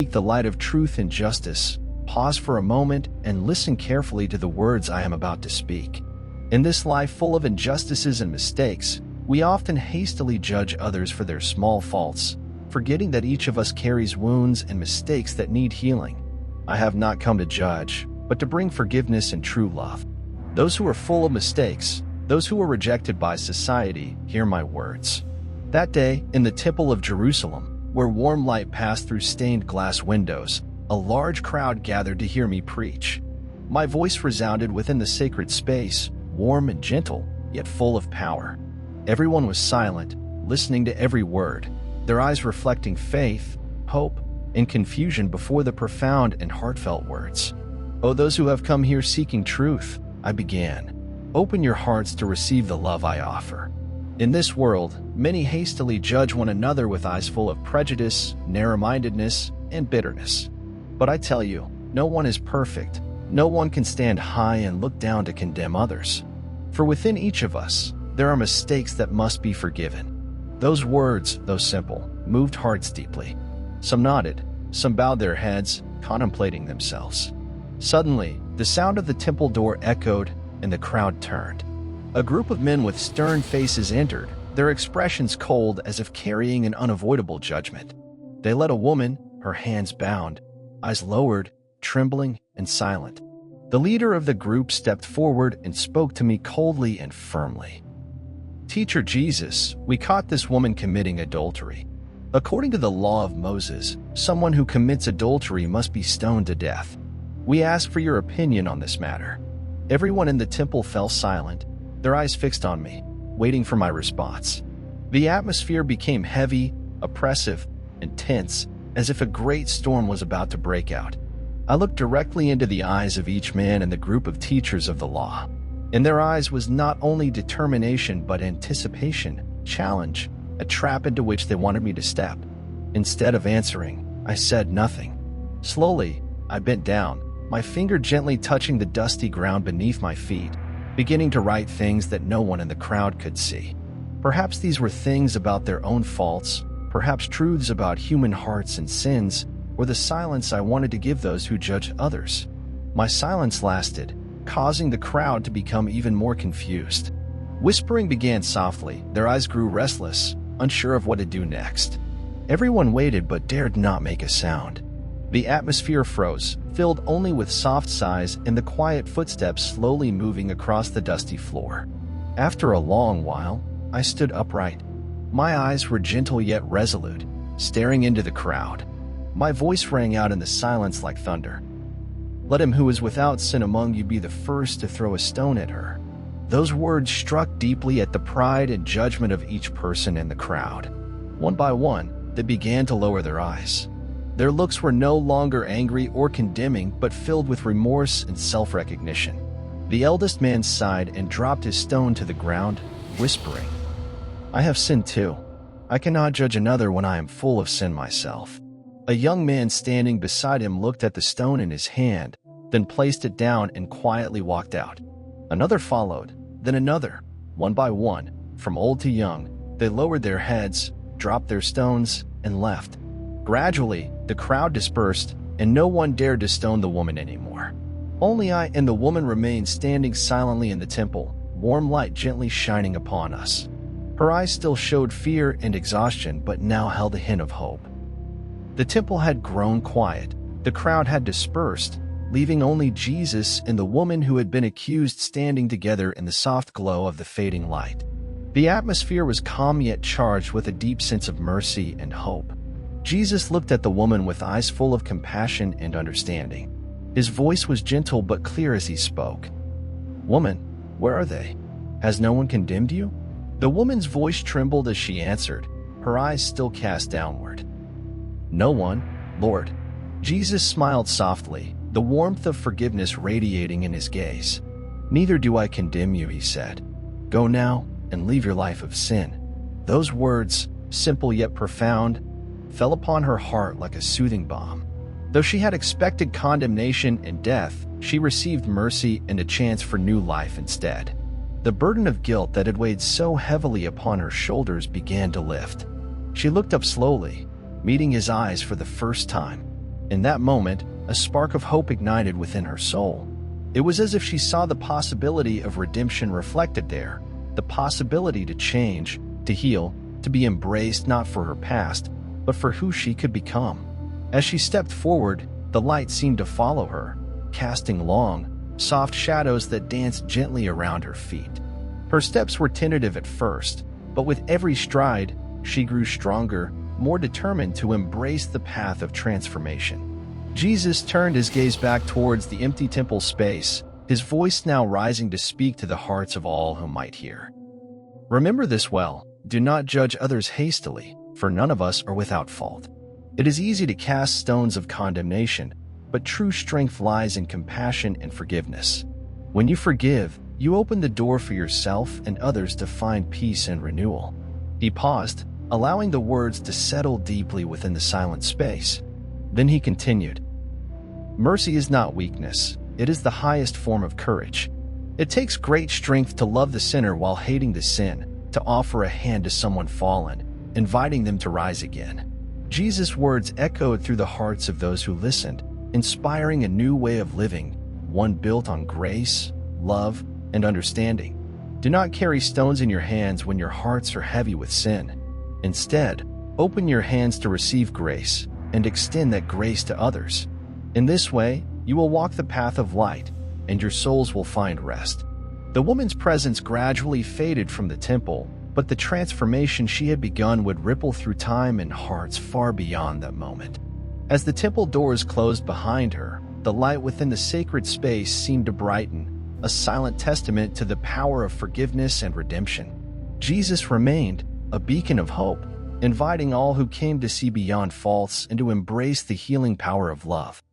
seek the light of truth and justice, pause for a moment and listen carefully to the words I am about to speak. In this life full of injustices and mistakes, we often hastily judge others for their small faults, forgetting that each of us carries wounds and mistakes that need healing. I have not come to judge, but to bring forgiveness and true love. Those who are full of mistakes, those who were rejected by society, hear my words. That day, in the Temple of Jerusalem, where warm light passed through stained glass windows, a large crowd gathered to hear me preach. My voice resounded within the sacred space, warm and gentle, yet full of power. Everyone was silent, listening to every word, their eyes reflecting faith, hope, and confusion before the profound and heartfelt words. "O those who have come here seeking truth," I began, "open your hearts to receive the love I offer." In this world, many hastily judge one another with eyes full of prejudice, narrow-mindedness, and bitterness. But I tell you, no one is perfect. No one can stand high and look down to condemn others. For within each of us, there are mistakes that must be forgiven. Those words, though simple, moved hearts deeply. Some nodded, some bowed their heads, contemplating themselves. Suddenly, the sound of the temple door echoed, and the crowd turned. A group of men with stern faces entered, their expressions cold as if carrying an unavoidable judgment. They led a woman, her hands bound, eyes lowered, trembling and silent. The leader of the group stepped forward and spoke to me coldly and firmly. "Teacher Jesus, we caught this woman committing adultery. According to the law of Moses, someone who commits adultery must be stoned to death. We ask for your opinion on this matter." Everyone in the temple fell silent, their eyes fixed on me, waiting for my response. The atmosphere became heavy, oppressive, and tense, as if a great storm was about to break out. I looked directly into the eyes of each man in the group of teachers of the law. In their eyes was not only determination but anticipation, challenge, a trap into which they wanted me to step. Instead of answering, I said nothing. Slowly, I bent down, my finger gently touching the dusty ground beneath my feet, beginning to write things that no one in the crowd could see. Perhaps these were things about their own faults, perhaps truths about human hearts and sins, or the silence I wanted to give those who judge others. My silence lasted, causing the crowd to become even more confused. Whispering began softly, their eyes grew restless, unsure of what to do next. Everyone waited but dared not make a sound. The atmosphere froze, filled only with soft sighs and the quiet footsteps slowly moving across the dusty floor. After a long while, I stood upright. My eyes were gentle yet resolute, staring into the crowd. My voice rang out in the silence like thunder. "Let him who is without sin among you be the first to throw a stone at her." Those words struck deeply at the pride and judgment of each person in the crowd. One by one, they began to lower their eyes. Their looks were no longer angry or condemning, but filled with remorse and self-recognition. The eldest man sighed and dropped his stone to the ground, whispering, "I have sinned too. I cannot judge another when I am full of sin myself." A young man standing beside him looked at the stone in his hand, then placed it down and quietly walked out. Another followed, then another. One by one, from old to young, they lowered their heads, dropped their stones, and left. Gradually, the crowd dispersed, and no one dared to stone the woman anymore. Only I and the woman remained standing silently in the temple, warm light gently shining upon us. Her eyes still showed fear and exhaustion, but now held a hint of hope. The temple had grown quiet. The crowd had dispersed, leaving only Jesus and the woman who had been accused standing together in the soft glow of the fading light. The atmosphere was calm yet charged with a deep sense of mercy and hope. Jesus looked at the woman with eyes full of compassion and understanding. His voice was gentle but clear as he spoke. "Woman, where are they? Has no one condemned you?" The woman's voice trembled as she answered, her eyes still cast downward. "No one, Lord." Jesus smiled softly, the warmth of forgiveness radiating in his gaze. "Neither do I condemn you," he said. "Go now and leave your life of sin." Those words, simple yet profound, fell upon her heart like a soothing balm. Though she had expected condemnation and death, she received mercy and a chance for new life instead. The burden of guilt that had weighed so heavily upon her shoulders began to lift. She looked up slowly, meeting his eyes for the first time. In that moment, a spark of hope ignited within her soul. It was as if she saw the possibility of redemption reflected there, the possibility to change, to heal, to be embraced not for her past, but for who she could become. As she stepped forward, the light seemed to follow her, casting long, soft shadows that danced gently around her feet. Her steps were tentative at first, but with every stride, she grew stronger, more determined to embrace the path of transformation. Jesus turned his gaze back towards the empty temple space, his voice now rising to speak to the hearts of all who might hear. Remember this well, do not judge others hastily, for none of us are without fault. It is easy to cast stones of condemnation, but true strength lies in compassion and forgiveness. When you forgive, you open the door for yourself and others to find peace and renewal. He paused, allowing the words to settle deeply within the silent space. Then he continued, "Mercy is not weakness, it is the highest form of courage. It takes great strength to love the sinner while hating the sin, to offer a hand to someone fallen, inviting them to rise again." Jesus' words echoed through the hearts of those who listened, inspiring a new way of living, one built on grace, love, and understanding. Do not carry stones in your hands when your hearts are heavy with sin. Instead, open your hands to receive grace and extend that grace to others. In this way, you will walk the path of light, and your souls will find rest. The woman's presence gradually faded from the temple, but the transformation she had begun would ripple through time and hearts far beyond that moment. As the temple doors closed behind her, the light within the sacred space seemed to brighten, a silent testament to the power of forgiveness and redemption. Jesus remained, a beacon of hope, inviting all who came to see beyond faults and to embrace the healing power of love.